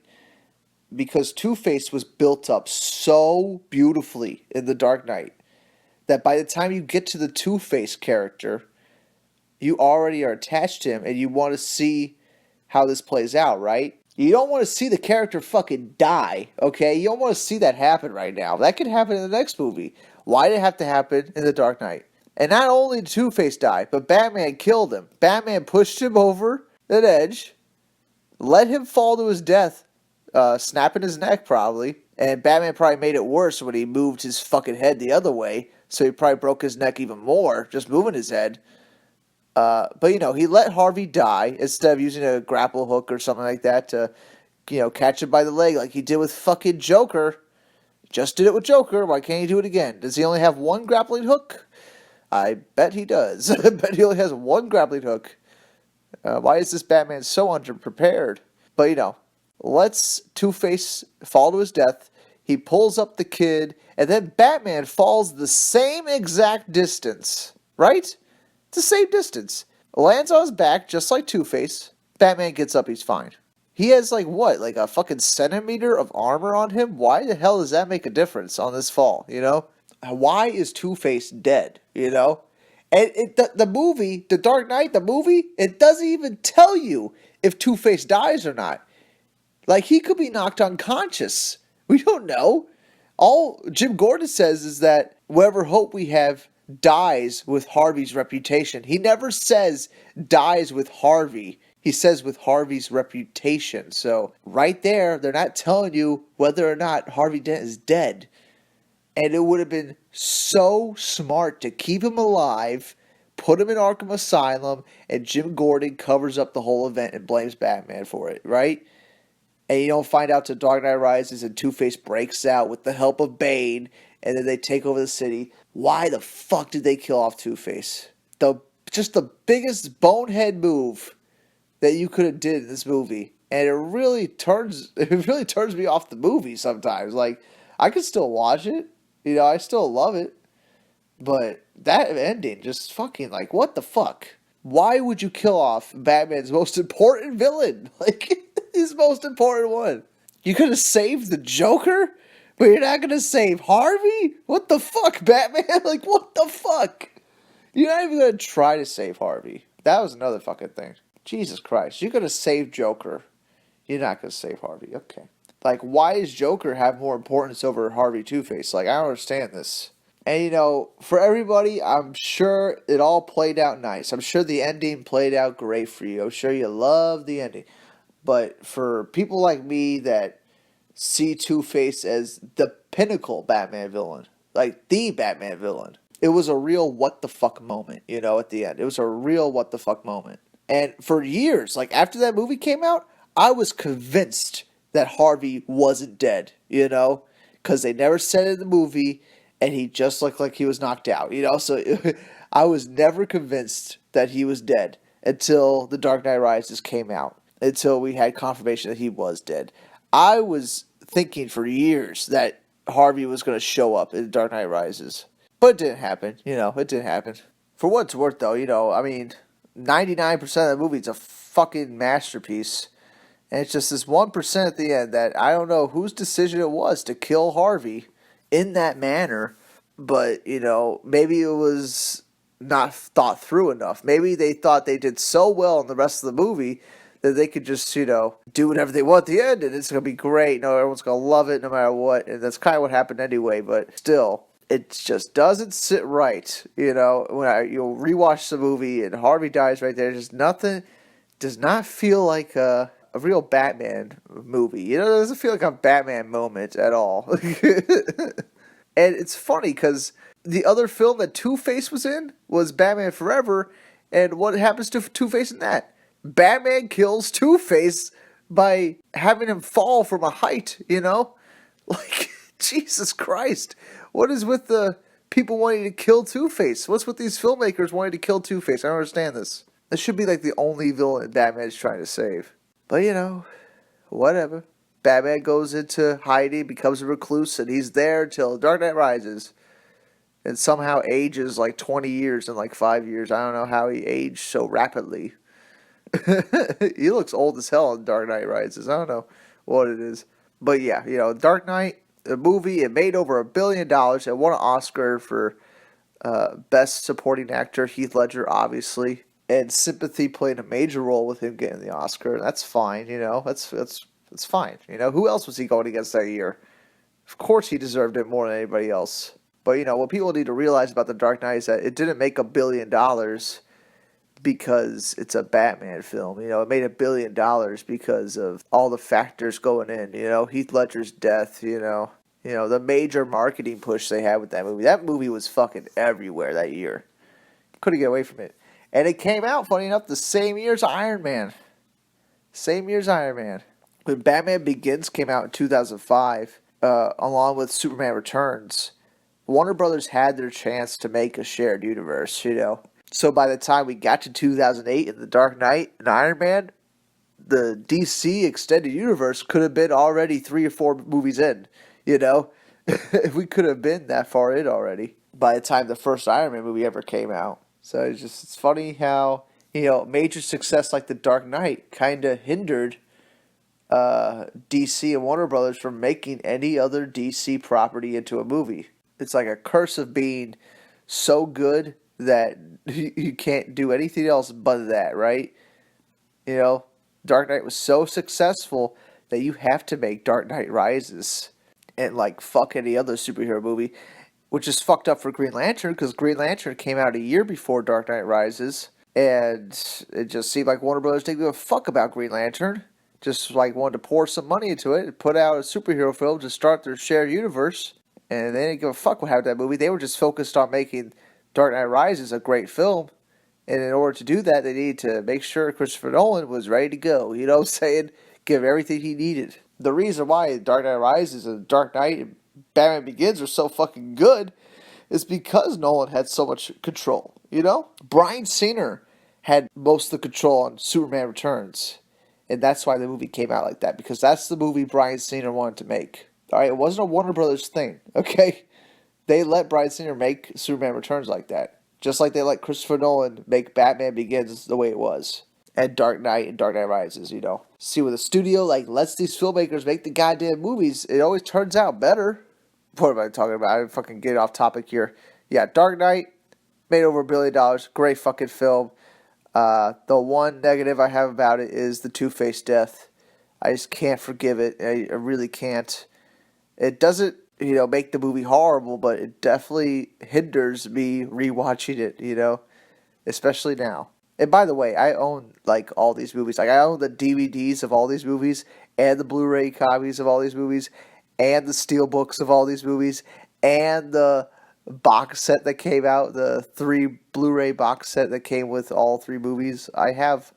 because Two-Face was built up so beautifully in The Dark Knight that by the time you get to the Two-Face character, you already are attached to him, and you want to see how this plays out, right? You don't want to see the character fucking die, okay? You don't want to see that happen right now. That could happen in the next movie. Why did it have to happen in The Dark Knight? And not only did Two-Face die, but Batman killed him. Batman pushed him over that edge, let him fall to his death, snapping his neck probably. And Batman probably made it worse when he moved his fucking head the other way, so he probably broke his neck even more, just moving his head. But, you know, he let Harvey die instead of using a grapple hook or something like that to, you know, catch him by the leg like he did with fucking Joker. Just did it with Joker. Why can't he do it again? Does he only have one grappling hook? I bet he does. I bet he only has one grappling hook. Why is this Batman so underprepared? But, you know, lets Two-Face fall to his death. He pulls up the kid, and then Batman falls the same exact distance, right? It's the same distance. Lands on his back, just like Two-Face. Batman gets up, he's fine. He has, like, what? Like a fucking centimeter of armor on him? Why the hell does that make a difference on this fall, you know? Why is Two-Face dead, you know? And the movie, The Dark Knight, the movie, it doesn't even tell you if Two-Face dies or not. Like, he could be knocked unconscious. We don't know. All Jim Gordon says is that whatever hope we have dies with Harvey's reputation. He never says dies with Harvey. He says with Harvey's reputation. So right there, they're not telling you whether or not Harvey Dent is dead. And it would have been so smart to keep him alive, put him in Arkham Asylum, and Jim Gordon covers up the whole event and blames Batman for it, right? And you don't find out till Dark Knight Rises and Two-Face breaks out with the help of Bane, and then they take over the city. Why the fuck did they kill off Two-Face? Just the biggest bonehead move that you could have did in this movie. And it really turns me off the movie sometimes. Like, I could still watch it. I still love it. But that ending just fucking, like, what the fuck? Why would you kill off Batman's most important villain? Like, his most important one. You could have saved the Joker, but you're not going to save Harvey? What the fuck, Batman? Like, what the fuck? You're not even going to try to save Harvey. That was another fucking thing. Jesus Christ. You could have saved Joker. You're not going to save Harvey. Okay. Like, why does Joker have more importance over Harvey Two-Face? Like, I don't understand this. And, for everybody, I'm sure it all played out nice. I'm sure the ending played out great for you. I'm sure you love the ending. But for people like me that see Two-Face as the pinnacle Batman villain, like the Batman villain, it was a real what the fuck moment, at the end. It was a real what the fuck moment. And for years, like after that movie came out, I was convinced that Harvey wasn't dead, because they never said it in the movie, and he just looked like he was knocked out, So I was never convinced that he was dead until The Dark Knight Rises came out, until we had confirmation that he was dead. I was thinking for years that Harvey was going to show up in The Dark Knight Rises, but it didn't happen. It didn't happen. For what it's worth, though, 99% of the movie is a fucking masterpiece. And it's just this 1% at the end that I don't know whose decision it was to kill Harvey in that manner. But, maybe it was not thought through enough. Maybe they thought they did so well in the rest of the movie that they could just, do whatever they want at the end. And it's going to be great. Everyone's going to love it no matter what. And that's kind of what happened anyway. But still, it just doesn't sit right. When you'll rewatch the movie and Harvey dies right there. Just nothing does not feel like a real Batman movie. It doesn't feel like a Batman moment at all. And it's funny because the other film that Two-Face was in was Batman Forever. And what happens to Two-Face in that? Batman kills Two-Face by having him fall from a height, Like, Jesus Christ. What is with the people wanting to kill Two-Face? What's with these filmmakers wanting to kill Two-Face? I don't understand this. This should be like the only villain Batman is trying to save. But, whatever. Batman goes into hiding, becomes a recluse, and he's there till Dark Knight Rises. And somehow ages like 20 years in like 5 years. I don't know how he aged so rapidly. He looks old as hell in Dark Knight Rises. I don't know what it is. But yeah, Dark Knight, the movie, it made over $1 billion. It won an Oscar for Best Supporting Actor, Heath Ledger, obviously. And sympathy played a major role with him getting the Oscar. That's fine, That's fine. Who else was he going against that year? Of course he deserved it more than anybody else. But, what people need to realize about The Dark Knight is that it didn't make $1 billion because it's a Batman film. It made $1 billion because of all the factors going in. Heath Ledger's death, the major marketing push they had with that movie. That movie was fucking everywhere that year. Couldn't get away from it. And it came out, funny enough, the same year as Iron Man. When Batman Begins came out in 2005, along with Superman Returns, Warner Brothers had their chance to make a shared universe, So by the time we got to 2008 in The Dark Knight and Iron Man, the DC extended universe could have been already 3 or 4 movies in, We could have been that far in already by the time the first Iron Man movie ever came out. So it's funny how, major success like The Dark Knight kind of hindered DC and Warner Brothers from making any other DC property into a movie. It's like a curse of being so good that you can't do anything else but that, right? Dark Knight was so successful that you have to make Dark Knight Rises and fuck any other superhero movie. Which is fucked up for Green Lantern, because Green Lantern came out a year before Dark Knight Rises, and it just seemed like Warner Brothers didn't give a fuck about Green Lantern. Just wanted to pour some money into it, and put out a superhero film to start their shared universe, and they didn't give a fuck what happened to that movie. They were just focused on making Dark Knight Rises a great film, and in order to do that, they needed to make sure Christopher Nolan was ready to go. You know what I'm saying? give everything he needed. The reason why Dark Knight Rises and Dark Knight and Batman Begins are so fucking good is because Nolan had so much control, you know? Bryan Singer had most of the control on Superman Returns. And that's why the movie came out like that, because that's the movie Bryan Singer wanted to make. All right, it wasn't a Warner Brothers thing, okay? They let Bryan Singer make Superman Returns like that. Just like they let Christopher Nolan make Batman Begins the way it was. And Dark Knight and Dark Knight Rises, you know. See, when the studio lets these filmmakers make the goddamn movies, it always turns out better. What am I talking about? I'm fucking getting off topic here. Yeah, Dark Knight made over $1 billion. Great fucking film. The one negative I have about it is the Two-Face death. I just can't forgive it. I really can't. It doesn't, make the movie horrible, but it definitely hinders me rewatching it, especially now. And by the way, I own all these movies. I own the DVDs of all these movies and the Blu-ray copies of all these movies and the steelbooks of all these movies and the box set that came out, the 3 Blu-ray box set that came with all 3 movies. I have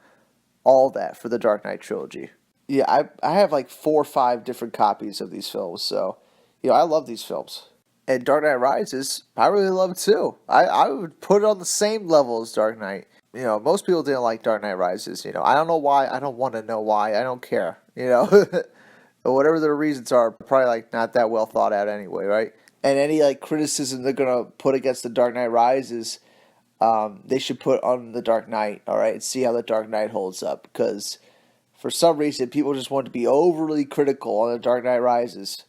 all that for the Dark Knight trilogy. Yeah, I have 4 or 5 different copies of these films, so I love these films. And Dark Knight Rises, I really love it too. I would put it on the same level as Dark Knight. Most people didn't like Dark Knight Rises. I don't know why. I don't want to know why. I don't care. Whatever their reasons are, probably not that well thought out anyway, right? And any criticism they're gonna put against the Dark Knight Rises, they should put on the Dark Knight, all right, and see how the Dark Knight holds up. Because for some reason, people just want to be overly critical on the Dark Knight Rises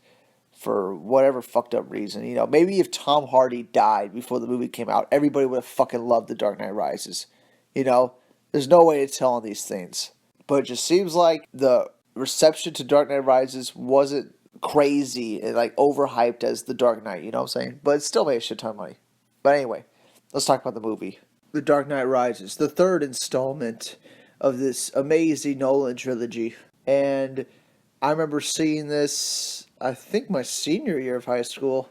for whatever fucked up reason. Maybe if Tom Hardy died before the movie came out, everybody would have fucking loved the Dark Knight Rises. There's no way to tell on these things. But it just seems like the reception to Dark Knight Rises wasn't crazy and overhyped as the Dark Knight, you know what I'm saying? But it still made a shit ton of money. But anyway, let's talk about the movie. The Dark Knight Rises, the 3rd installment of this amazing Nolan trilogy. And I remember seeing this, I think my senior year of high school.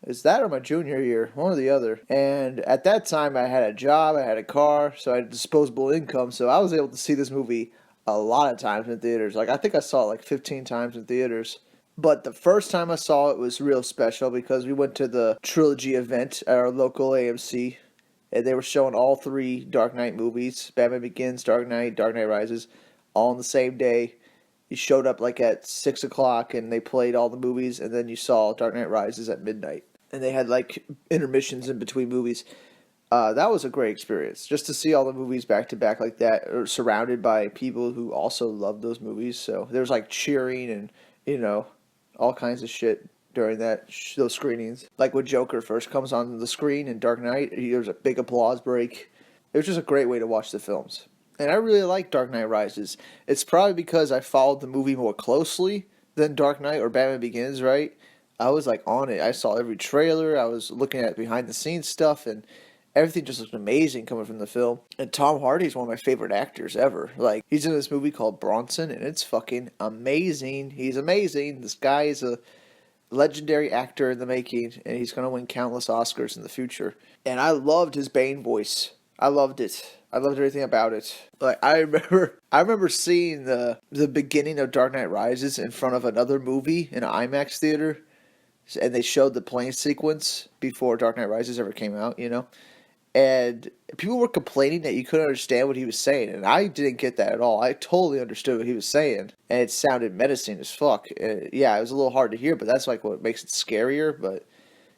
Is that or my junior year? One or the other. And at that time, I had a job, I had a car, so I had disposable income. So I was able to see this movie a lot of times in theaters. I think I saw it 15 times in theaters. But the first time I saw it was real special because we went to the Trilogy event at our local AMC. And they were showing all 3 Dark Knight movies. Batman Begins, Dark Knight Rises, all on the same day. You showed up at 6 o'clock and they played all the movies, and then you saw Dark Knight Rises at midnight. And they had intermissions in between movies. That was a great experience. Just to see all the movies back to back like that, or surrounded by people who also loved those movies. So there was cheering and, all kinds of shit during those screenings. When Joker first comes on the screen in Dark Knight, there's a big applause break. It was just a great way to watch the films. And I really like Dark Knight Rises. It's probably because I followed the movie more closely than Dark Knight or Batman Begins, right? I was on it. I saw every trailer. I was looking at behind the scenes stuff, and everything just looked amazing coming from the film. And Tom Hardy's one of my favorite actors ever. He's in this movie called Bronson, and it's fucking amazing. He's amazing. This guy is a legendary actor in the making, and he's going to win countless Oscars in the future. And I loved his Bane voice. I loved it. I loved everything about it. I remember seeing the beginning of Dark Knight Rises in front of another movie in an IMAX theater, and they showed the plane sequence before Dark Knight Rises ever came out, And people were complaining that you couldn't understand what he was saying, and I didn't get that at all. I totally understood what he was saying, and it sounded menacing as fuck. Yeah, it was a little hard to hear, but that's what makes it scarier. But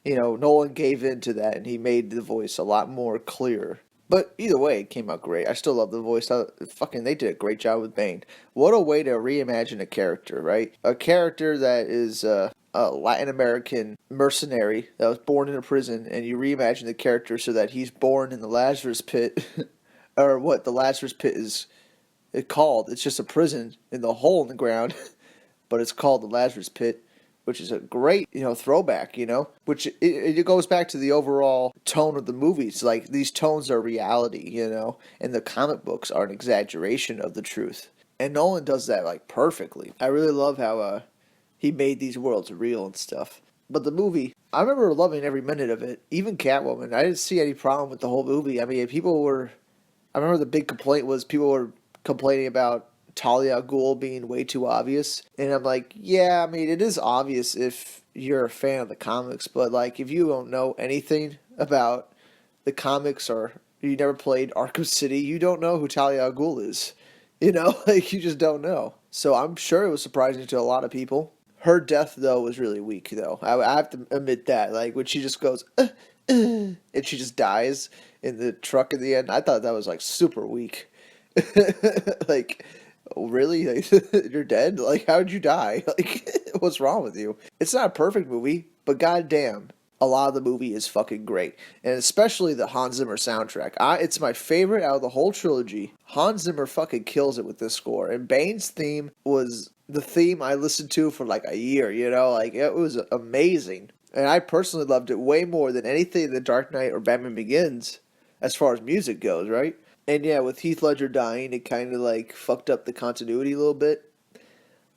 Nolan gave in to that, and he made the voice a lot more clear. But either way, it came out great. I still love the voice. They did a great job with Bane. What a way to reimagine a character, right? A character that is a Latin American mercenary that was born in a prison, and you reimagine the character so that he's born in the Lazarus Pit, or what the Lazarus Pit is called. It's just a prison in the hole in the ground, but it's called the Lazarus Pit, which is a great, throwback, which it goes back to the overall tone of the movies. These tones are reality, and the comic books are an exaggeration of the truth. And Nolan does that, perfectly. I really love how he made these worlds real and stuff. But the movie, I remember loving every minute of it. Even Catwoman, I didn't see any problem with the whole movie. I mean, I remember the big complaint was people were complaining about Talia al Ghul being way too obvious. And I'm like, yeah, I mean, it is obvious if you're a fan of the comics, but like, if you don't know anything about the comics or you never played Arkham City, you don't know who Talia al Ghul is. You know, like, you just don't know. So I'm sure it was surprising to a lot of people. Her death, though, was really weak, though. I have to admit that. Like, when she just goes, and she just dies in the truck in the end, I thought that was, like, super weak. Like, really? Like, you're dead? Like, how'd you die? Like, what's wrong with you? It's not a perfect movie, but goddamn, a lot of the movie is fucking great, and especially the Hans Zimmer soundtrack. It's my favorite out of the whole trilogy. Hans Zimmer fucking kills it with this score, and Bane's theme was the theme I listened to for like a year. You know, like it was amazing, and I personally loved it way more than anything in The Dark Knight or Batman Begins, as far as music goes, right? And yeah, with Heath Ledger dying, it kind of like fucked up the continuity a little bit.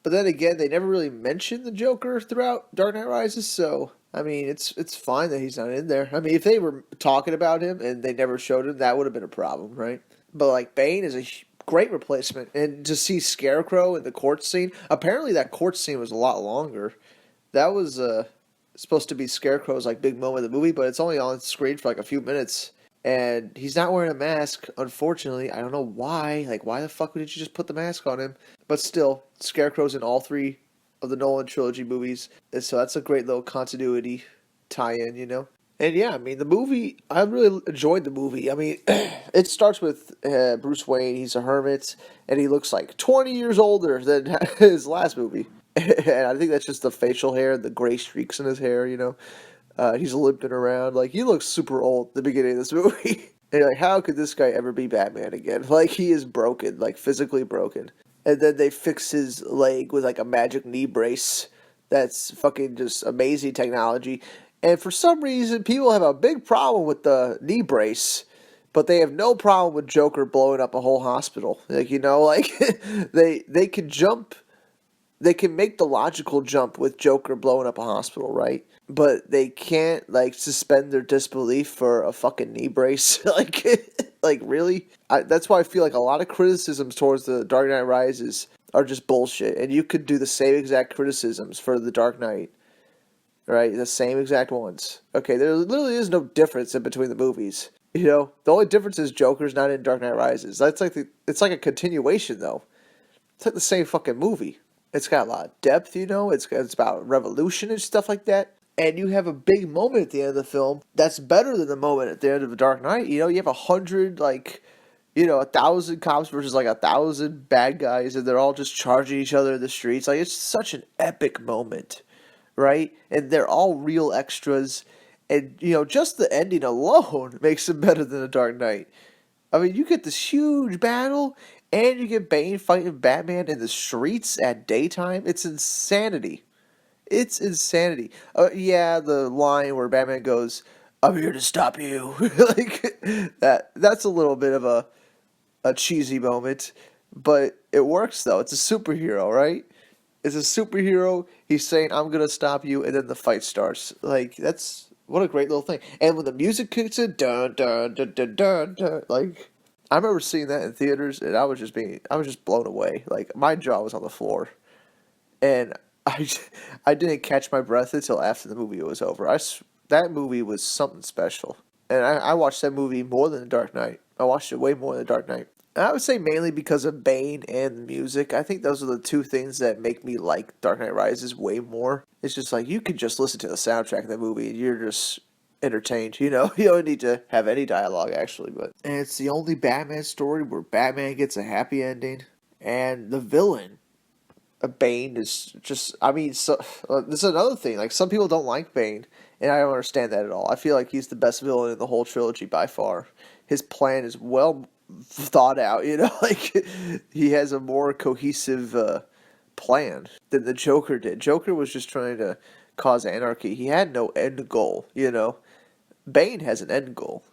But then again, they never really mentioned the Joker throughout Dark Knight Rises, so I mean, it's fine that he's not in there. I mean, if they were talking about him and they never showed him, that would have been a problem, right? But like Bane is a great replacement, and to see Scarecrow in the court scene, apparently that court scene was a lot longer. That was supposed to be Scarecrow's like big moment of the movie, but it's only on screen for like a few minutes. And he's not wearing a mask, unfortunately. I don't know why. Like, why the fuck did you just put the mask on him? But still, Scarecrow's in all three of the Nolan trilogy movies. And so that's a great little continuity tie-in, you know? And yeah, I mean, the movie, I really enjoyed the movie. I mean, it starts with Bruce Wayne. He's a hermit, and he looks like 20 years older than his last movie. And I think that's just the facial hair, the gray streaks in his hair, you know? He's limping around. Like, he looks super old at the beginning of this movie. And you're like, how could this guy ever be Batman again? Like, he is broken, like, physically broken. And then they fix his leg with, like, a magic knee brace. That's fucking just amazing technology. And for some reason, people have a big problem with the knee brace, but they have no problem with Joker blowing up a whole hospital. Like, you know, like, they can jump. They can make the logical jump with Joker blowing up a hospital, right? But they can't, like, suspend their disbelief for a fucking knee brace. Like, like, really? That's why I feel like a lot of criticisms towards the Dark Knight Rises are just bullshit. And you could do the same exact criticisms for the Dark Knight, right? The same exact ones. Okay, there literally is no difference in between the movies. You know, the only difference is Joker's not in Dark Knight Rises. That's like it's like a continuation, though. It's like the same fucking movie. It's got a lot of depth, you know. It's about revolution and stuff like that. And you have a big moment at the end of the film that's better than the moment at the end of The Dark Knight. You know, you have 100, like, you know, 1,000 cops versus like 1,000 bad guys, and they're all just charging each other in the streets. Like, it's such an epic moment, right? And they're all real extras. And, you know, just the ending alone makes it better than The Dark Knight. I mean, you get this huge battle, and you get Bane fighting Batman in the streets at daytime. It's insanity. It's insanity. Yeah, the line where Batman goes, "I'm here to stop you." Like that's a little bit of a cheesy moment, but it works though. It's a superhero, right? It's a superhero. He's saying, "I'm gonna stop you," and then the fight starts. Like that's what a great little thing. And when the music kicks in, dun dun dun dun dun, dun like I remember seeing that in theaters, and I was just blown away. Like my jaw was on the floor, and I, I didn't catch my breath until after the movie was over. That movie was something special, and I watched that movie more than The Dark Knight. I watched it way more than The Dark Knight. And I would say mainly because of Bane and the music. I think those are the two things that make me like Dark Knight Rises way more. It's just like you could just listen to the soundtrack of the movie and you're just entertained. You know, you don't need to have any dialogue actually. But and it's the only Batman story where Batman gets a happy ending, and the villain Bane is just, I mean, so this is another thing. Like, some people don't like Bane, and I don't understand that at all. I feel like he's the best villain in the whole trilogy by far. His plan is well thought out, you know? Like, he has a more cohesive plan than the Joker did. Joker was just trying to cause anarchy. He had no end goal, you know? Bane has an end goal.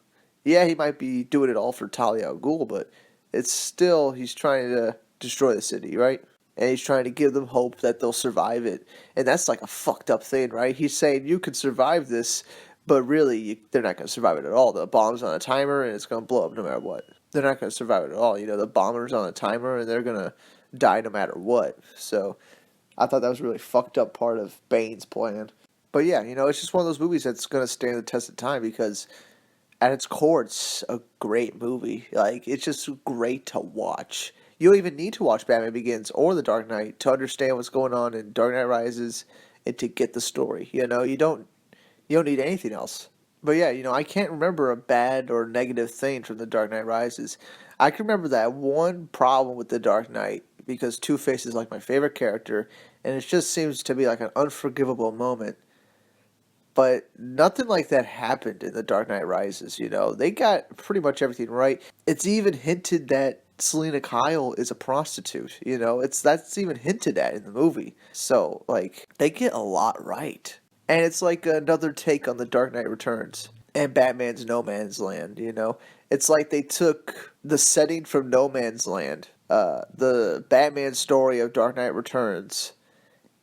Yeah, he might be doing it all for Talia al Ghul, but it's still, he's trying to destroy the city, right? And he's trying to give them hope that they'll survive it. And that's like a fucked up thing, right? He's saying you can survive this, but really they're not going to survive it at all. The bomb's on a timer and it's going to blow up no matter what. They're not going to survive it at all. You know, the bomber's on a timer and they're going to die no matter what. So I thought that was a really fucked up part of Bane's plan. But yeah, it's just one of those movies that's going to stand the test of time because at its core, it's a great movie. Like, it's just great to watch. You don't even need to watch Batman Begins or The Dark Knight to understand what's going on in Dark Knight Rises and to get the story. You don't need anything else. But yeah, I can't remember a bad or negative thing from The Dark Knight Rises. I can remember that one problem with The Dark Knight because Two-Face is like my favorite character, and it just seems to be like an unforgivable moment. But nothing like that happened in The Dark Knight Rises, They got pretty much everything right. It's even hinted that Selena Kyle is a prostitute, That's even hinted at in the movie. So, like, they get a lot right. And it's like another take on The Dark Knight Returns and Batman's No Man's Land. It's like they took the setting from No Man's Land, the Batman story of Dark Knight Returns,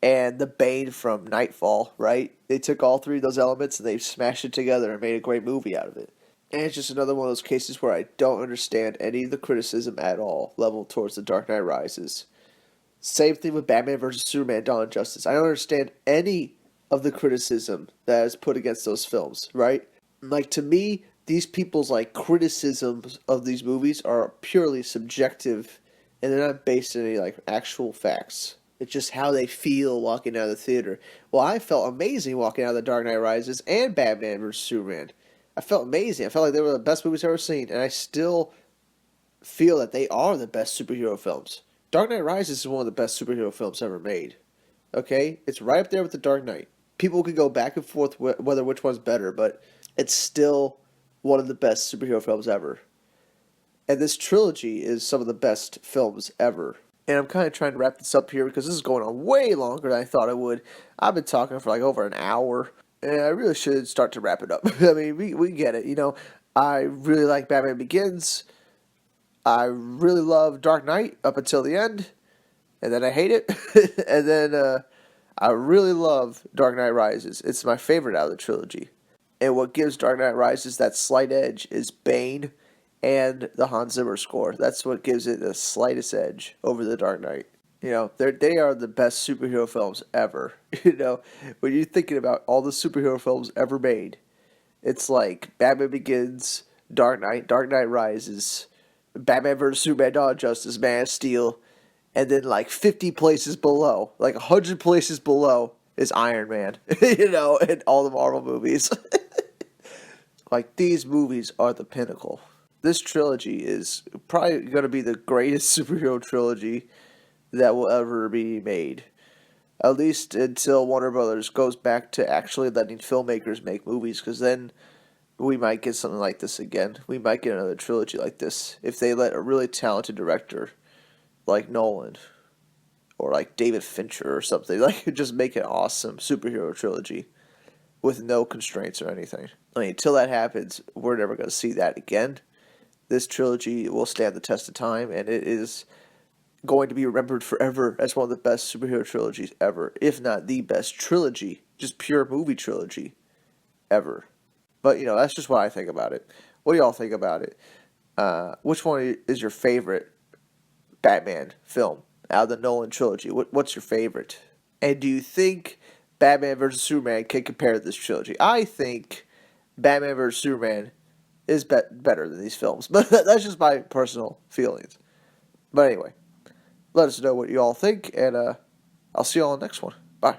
and the Bane from Nightfall, right? They took all three of those elements and they smashed it together and made a great movie out of it. And it's just another one of those cases where I don't understand any of the criticism at all leveled towards The Dark Knight Rises. Same thing with Batman vs. Superman Dawn of Justice. I don't understand any of the criticism that is put against those films, right? Like, to me, these people's, like, criticisms of these movies are purely subjective and they're not based on any, like, actual facts. It's just how they feel walking out of the theater. Well, I felt amazing walking out of The Dark Knight Rises and Batman vs. Superman. I felt amazing. I felt like they were the best movies I've ever seen, and I still feel that they are the best superhero films. Dark Knight Rises is one of the best superhero films ever made. Okay? It's right up there with The Dark Knight. People could go back and forth whether which one's better, but it's still one of the best superhero films ever. And this trilogy is some of the best films ever. And I'm kind of trying to wrap this up here because this is going on way longer than I thought it would. I've been talking for like over an hour, and I really should start to wrap it up. I mean, we get it, I really like Batman Begins. I really love Dark Knight up until the end, and then I hate it. And then I really love Dark Knight Rises. It's my favorite out of the trilogy. And what gives Dark Knight Rises that slight edge is Bane and the Hans Zimmer score. That's what gives it the slightest edge over the Dark Knight. They are the best superhero films ever. When you're thinking about all the superhero films ever made, it's like Batman Begins, Dark Knight Rises, Batman vs. Superman Dawn of Justice, Man of Steel, and then like 50 places below, like 100 places below is Iron Man, and all the Marvel movies. Like, these movies are the pinnacle. This trilogy is probably going to be the greatest superhero trilogy that will ever be made. At least until Warner Brothers goes back to actually letting filmmakers make movies, because then we might get something like this again. We might get another trilogy like this if they let a really talented director like Nolan or like David Fincher or something like just make an awesome superhero trilogy with no constraints or anything. I mean, until that happens, we're never going to see that again. This trilogy will stand the test of time, and it is going to be remembered forever as one of the best superhero trilogies ever, if not the best trilogy, just pure movie trilogy ever. But, that's just what I think about it. What do y'all think about it? Which one is your favorite Batman film out of the Nolan trilogy? What's your favorite? And do you think Batman vs. Superman can compare to this trilogy? I think Batman vs. Superman is better than these films. But that's just my personal feelings. But anyway, let us know what you all think, and I'll see you all on the next one. Bye.